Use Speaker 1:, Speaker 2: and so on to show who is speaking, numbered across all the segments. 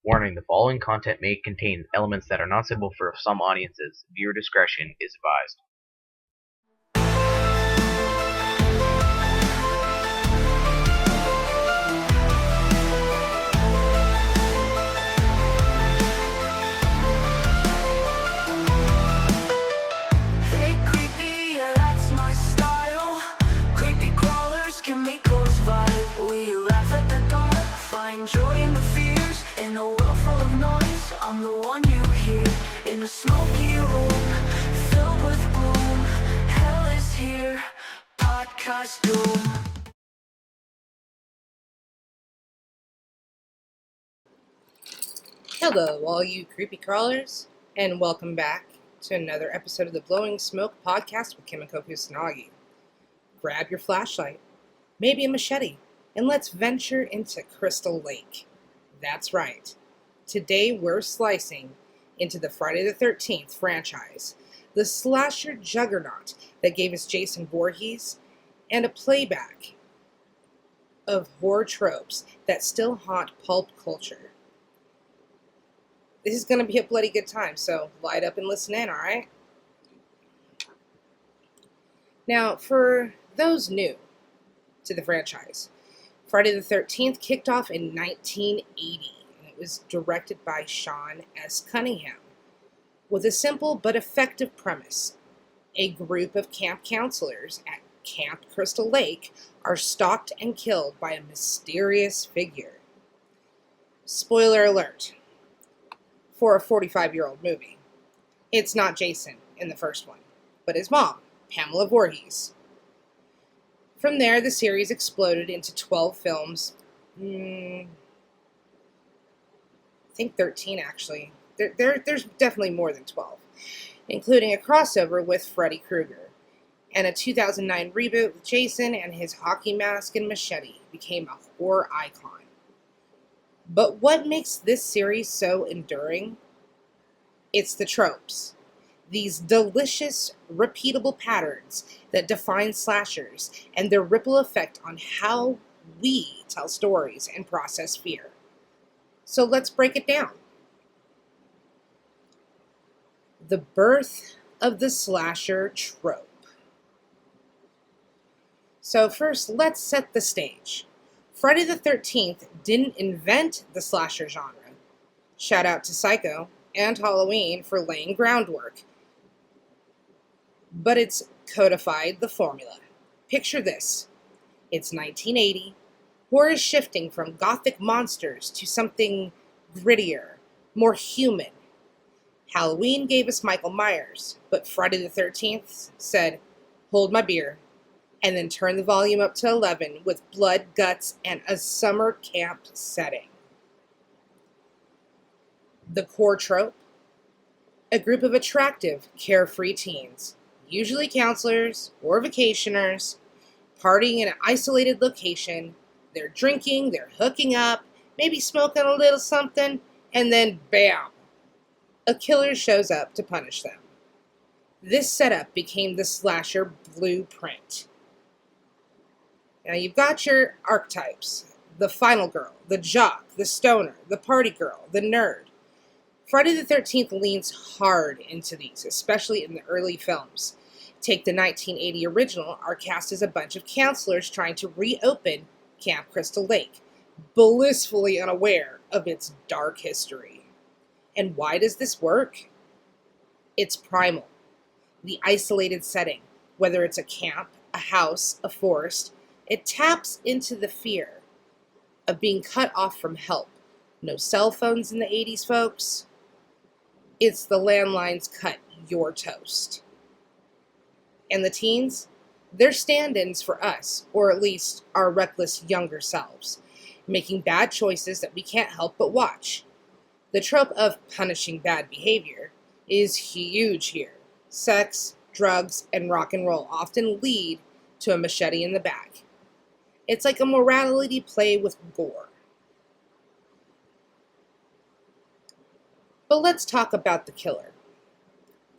Speaker 1: Warning: the following content may contain elements that are not suitable for some audiences. Viewer discretion is advised.
Speaker 2: Hey creepy, yeah, that's my style. Creepy crawlers, Kimiko's vibe. We laugh at the dark, find joy in the fears. In a world full of noise, I'm the one you hear. In a smoky room, filled with gloom. Hell is here, podcast doom.
Speaker 3: Hello, all you creepy crawlers, and welcome back to another episode of the Blowing Smoke podcast with Kimiko Kusanagi. Grab your flashlight, maybe a machete, and let's venture into Crystal Lake. That's right. Today we're slicing into the Friday the 13th franchise, the slasher juggernaut that gave us Jason Voorhees, and a playback of horror tropes that still haunt pulp culture. This is going to be a bloody good time, so light up and listen in, alright? Now, for those new to the franchise, Friday the 13th kicked off in 1980, and it was directed by Sean S. Cunningham, with a simple but effective premise. A group of camp counselors at Camp Crystal Lake are stalked and killed by a mysterious figure. Spoiler alert. For a 45-year-old movie. It's not Jason in the first one, but his mom, Pamela Voorhees. From there, the series exploded into 12 films. I think 13, actually. There's definitely more than 12, including a crossover with Freddy Krueger. And a 2009 reboot with Jason and his hockey mask and machete became a horror icon. But what makes this series so enduring? It's the tropes. These delicious, repeatable patterns that define slashers and their ripple effect on how we tell stories and process fear. So let's break it down. The birth of the slasher trope. So first, let's set the stage. Friday the 13th didn't invent the slasher genre. Shout out to Psycho and Halloween for laying groundwork. But it's codified the formula. Picture this. It's 1980. Horror is shifting from gothic monsters to something grittier, more human. Halloween gave us Michael Myers, but Friday the 13th said, "Hold my beer," and then turn the volume up to 11 with blood, guts, and a summer camp setting. The core trope? A group of attractive, carefree teens, usually counselors or vacationers, partying in an isolated location. They're drinking, they're hooking up, maybe smoking a little something, and then bam! A killer shows up to punish them. This setup became the slasher blueprint. Now you've got your archetypes: the final girl, the jock, the stoner, the party girl, the nerd. Friday the 13th leans hard into these, especially in the early films. Take the 1980 original, our cast is a bunch of counselors trying to reopen Camp Crystal Lake, blissfully unaware of its dark history. And why does this work? It's primal. The isolated setting, whether it's a camp, a house, a forest, it taps into the fear of being cut off from help. No cell phones in the 80s, folks. It's the landlines cut your toast. And the teens? They're stand-ins for us, or at least our reckless younger selves, making bad choices that we can't help but watch. The trope of punishing bad behavior is huge here. Sex, drugs, and rock and roll often lead to a machete in the back. It's like a morality play with gore. But let's talk about the killer,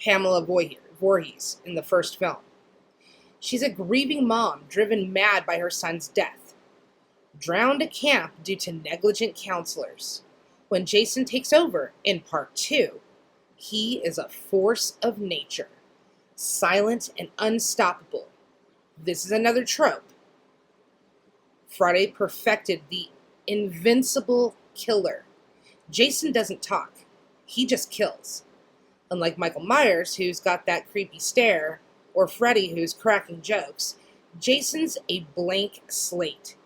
Speaker 3: Pamela Voorhees, in the first film. She's a grieving mom driven mad by her son's death, drowned at camp due to negligent counselors. When Jason takes over in part 2, he is a force of nature, silent and unstoppable. This is another trope. Friday perfected the invincible killer. Jason doesn't talk, he just kills. Unlike Michael Myers, who's got that creepy stare, or Freddy, who's cracking jokes, Jason's a blank slate.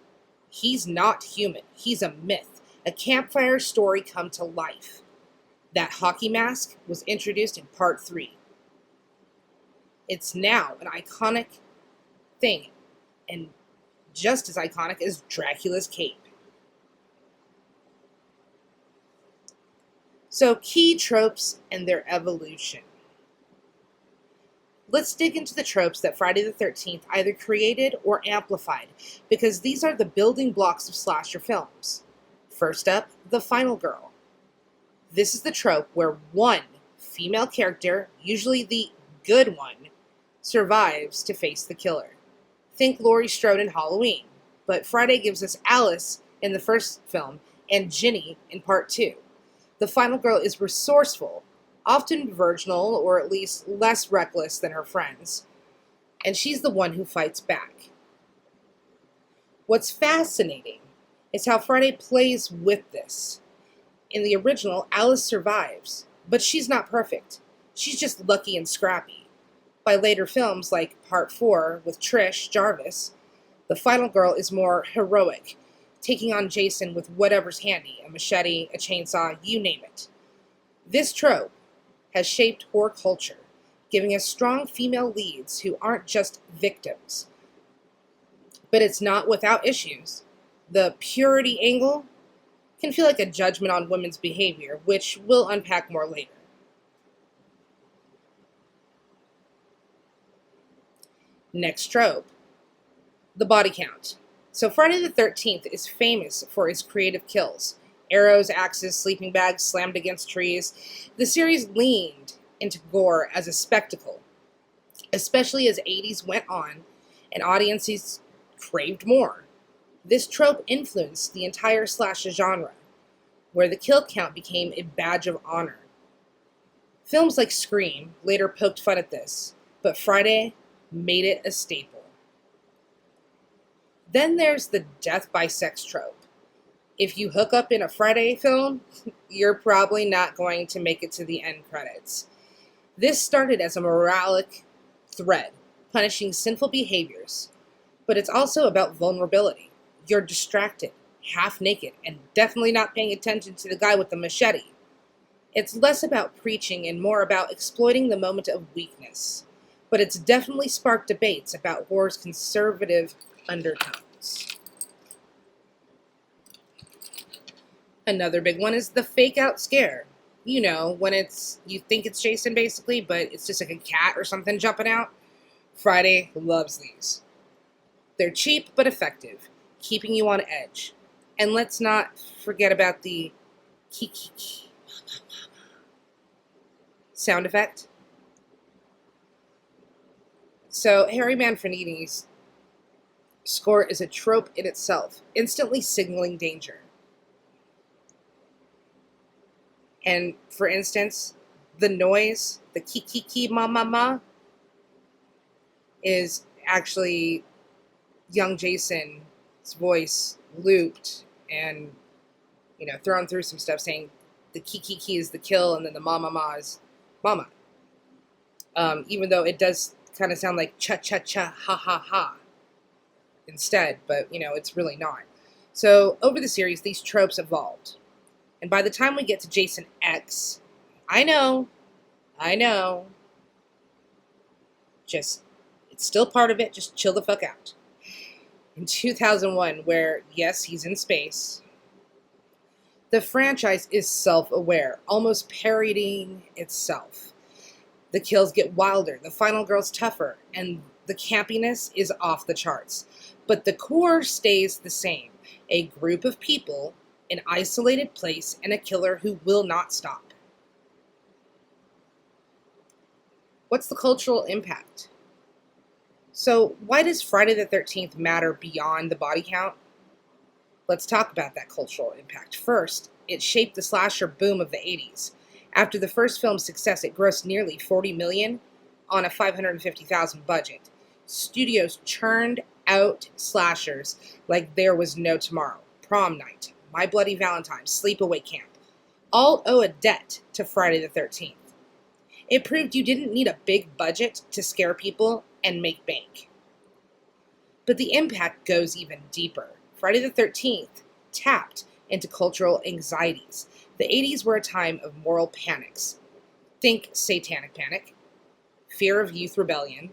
Speaker 3: He's not human, he's a myth, a campfire story come to life. That hockey mask was introduced in part 3. It's now an iconic thing, and just as iconic as Dracula's cape. So, key tropes and their evolution. Let's dig into the tropes that Friday the 13th either created or amplified, because these are the building blocks of slasher films. First up, the final girl. This is the trope where one female character, usually the good one, survives to face the killer. Think Laurie Strode in Halloween, but Friday gives us Alice in the first film and Ginny in part 2. The final girl is resourceful, often virginal or at least less reckless than her friends, and she's the one who fights back. What's fascinating is how Friday plays with this. In the original, Alice survives, but she's not perfect. She's just lucky and scrappy. By later films like Part 4 with Trish Jarvis, the final girl is more heroic, taking on Jason with whatever's handy, a machete, a chainsaw, you name it. This trope has shaped horror culture, giving us strong female leads who aren't just victims. But it's not without issues. The purity angle can feel like a judgment on women's behavior, which we'll unpack more later. Next trope, the body count. So Friday the 13th is famous for its creative kills. Arrows, axes, sleeping bags slammed against trees. The series leaned into gore as a spectacle, especially as 80s went on and audiences craved more. This trope influenced the entire slasher genre, where the kill count became a badge of honor. Films like Scream later poked fun at this, but Friday made it a staple. Then there's the death by sex trope. If you hook up in a Friday film, you're probably not going to make it to the end credits. This started as a moralic thread, punishing sinful behaviors, but it's also about vulnerability. You're distracted, half naked, and definitely not paying attention to the guy with the machete. It's less about preaching and more about exploiting the moment of weakness, but it's definitely sparked debates about horror's conservative undertones. Another big one is the fake out scare. You know, when you think it's Jason basically, but it's just like a cat or something jumping out. Friday loves these. They're cheap but effective, keeping you on edge. And let's not forget about the ki sound effect. So Harry Manfredi's score is a trope in itself, instantly signaling danger. And for instance, the noise, the ki ma ma ma, is actually young Jason's voice looped and, thrown through some stuff saying the ki is the kill and then the ma ma ma is mama. Even though it does kind of sound like cha cha cha ha ha ha instead, but it's really not. So over the series, these tropes evolved. And by the time we get to Jason X, I know, it's still part of it, just chill the fuck out. In 2001, where, yes, he's in space, the franchise is self-aware, almost parodying itself. The kills get wilder, the final girl's tougher, and the campiness is off the charts. But the core stays the same. A group of people, an isolated place, and a killer who will not stop. What's the cultural impact? So why does Friday the 13th matter beyond the body count? Let's talk about that cultural impact. First, it shaped the slasher boom of the 80s. After the first film's success, it grossed nearly $40 million on a $550,000 budget. Studios churned out slashers like there was no tomorrow. Prom Night, My Bloody Valentine, Sleepaway Camp, all owe a debt to Friday the 13th. It proved you didn't need a big budget to scare people and make bank. But the impact goes even deeper. Friday the 13th tapped into cultural anxieties. The 80s were a time of moral panics. Think satanic panic, fear of youth rebellion,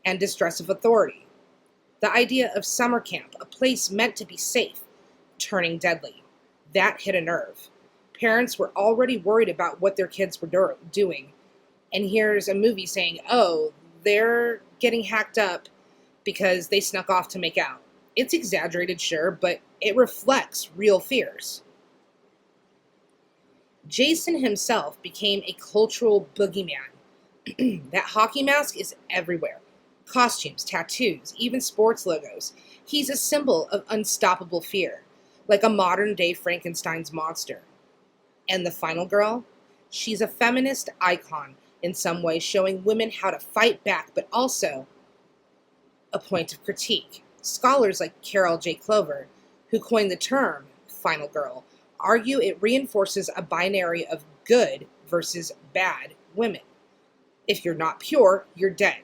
Speaker 3: and distrust of authority. The idea of summer camp, a place meant to be safe, turning deadly. That hit a nerve. Parents were already worried about what their kids were doing. And here's a movie saying, oh, they're getting hacked up because they snuck off to make out. It's exaggerated, sure, but it reflects real fears. Jason himself became a cultural boogeyman. That hockey mask is everywhere. Costumes, tattoos, even sports logos. He's a symbol of unstoppable fear, like a modern-day Frankenstein's monster. And the final girl? She's a feminist icon in some way, showing women how to fight back, but also a point of critique. Scholars like Carol J. Clover, who coined the term final girl, argue it reinforces a binary of good versus bad women. If you're not pure, you're dead.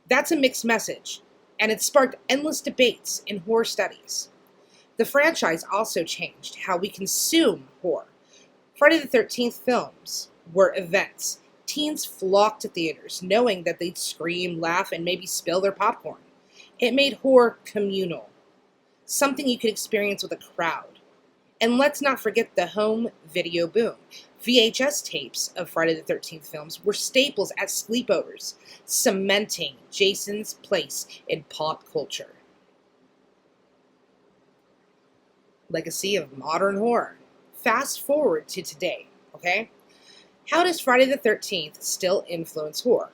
Speaker 3: That's a mixed message, and it sparked endless debates in horror studies. The franchise also changed how we consume horror. Friday the 13th films were events. Teens flocked to theaters, knowing that they'd scream, laugh, and maybe spill their popcorn. It made horror communal, something you could experience with a crowd. And let's not forget the home video boom. VHS tapes of Friday the 13th films were staples at sleepovers, cementing Jason's place in pop culture. Legacy of modern horror. Fast forward to today, okay? How does Friday the 13th still influence horror?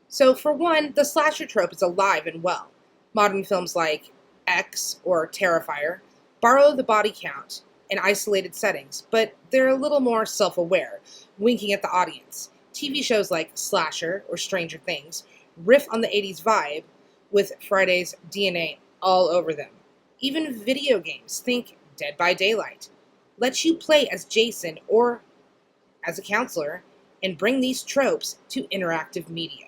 Speaker 3: So for one, the slasher trope is alive and well. Modern films like X or Terrifier borrow the body count in isolated settings, but they're a little more self-aware, winking at the audience. TV shows like Slasher or Stranger Things riff on the 80s vibe with Friday's DNA all over them. Even video games, think Dead by Daylight, lets you play as Jason or as a counselor and bring these tropes to interactive media.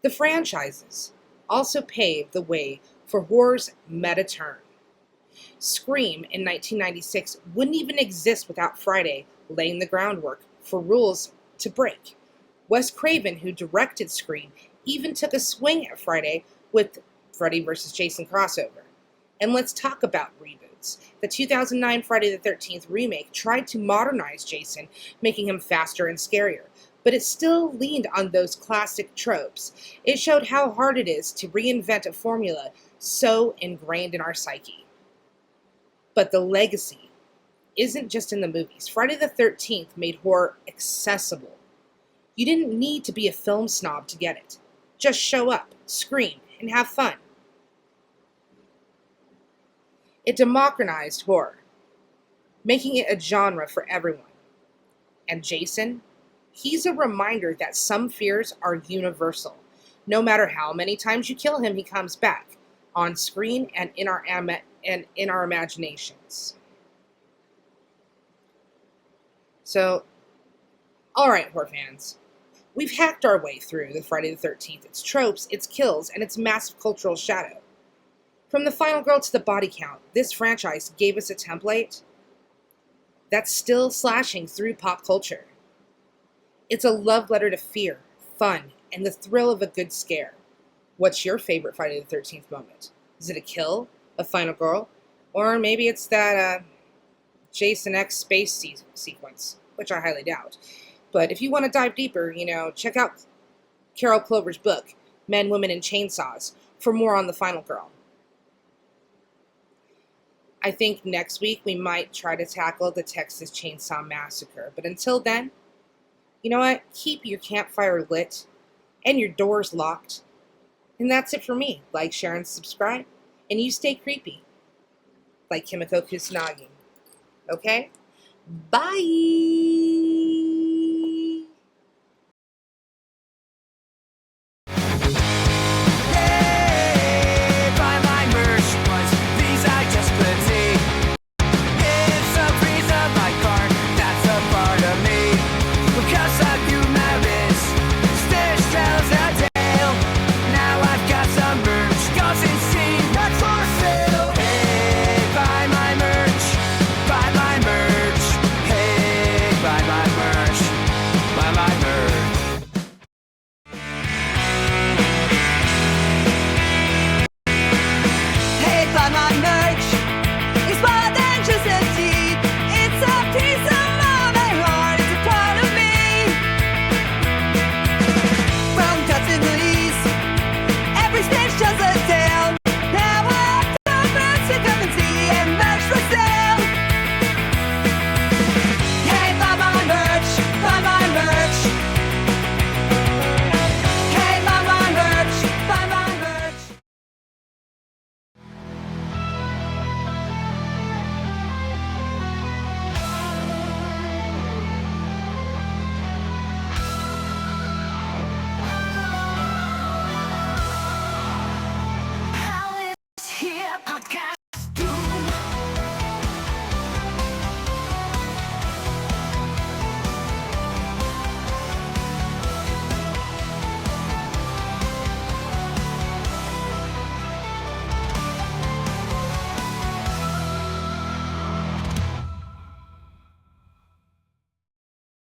Speaker 3: The franchises also paved the way for horror's meta turn. Scream in 1996 wouldn't even exist without Friday laying the groundwork for rules to break. Wes Craven, who directed Scream, even took a swing at Friday with Freddy vs. Jason crossover. And let's talk about reboots. The 2009 Friday the 13th remake tried to modernize Jason, making him faster and scarier, but it still leaned on those classic tropes. It showed how hard it is to reinvent a formula so ingrained in our psyche. But the legacy isn't just in the movies. Friday the 13th made horror accessible. You didn't need to be a film snob to get it. Just show up, scream, and have fun. It democratized horror, making it a genre for everyone. And Jason, he's a reminder that some fears are universal. No matter how many times you kill him, he comes back, on screen and in our imaginations. So, alright, horror fans. We've hacked our way through the Friday the 13th, its tropes, its kills, and its massive cultural shadow. From the final girl to the body count, this franchise gave us a template that's still slashing through pop culture. It's a love letter to fear, fun, and the thrill of a good scare. What's your favorite Friday the 13th moment? Is it a kill, a final girl, or maybe it's that Jason X space sequence, which I highly doubt. But if you want to dive deeper, check out Carol Clover's book, Men, Women, and Chainsaws, for more on the final girl. I think next week we might try to tackle the Texas Chainsaw Massacre. But until then, you know what? Keep your campfire lit and your doors locked. And that's it for me. Like, share, and subscribe. And you stay creepy. Like Kimiko Kusanagi. Okay? Bye!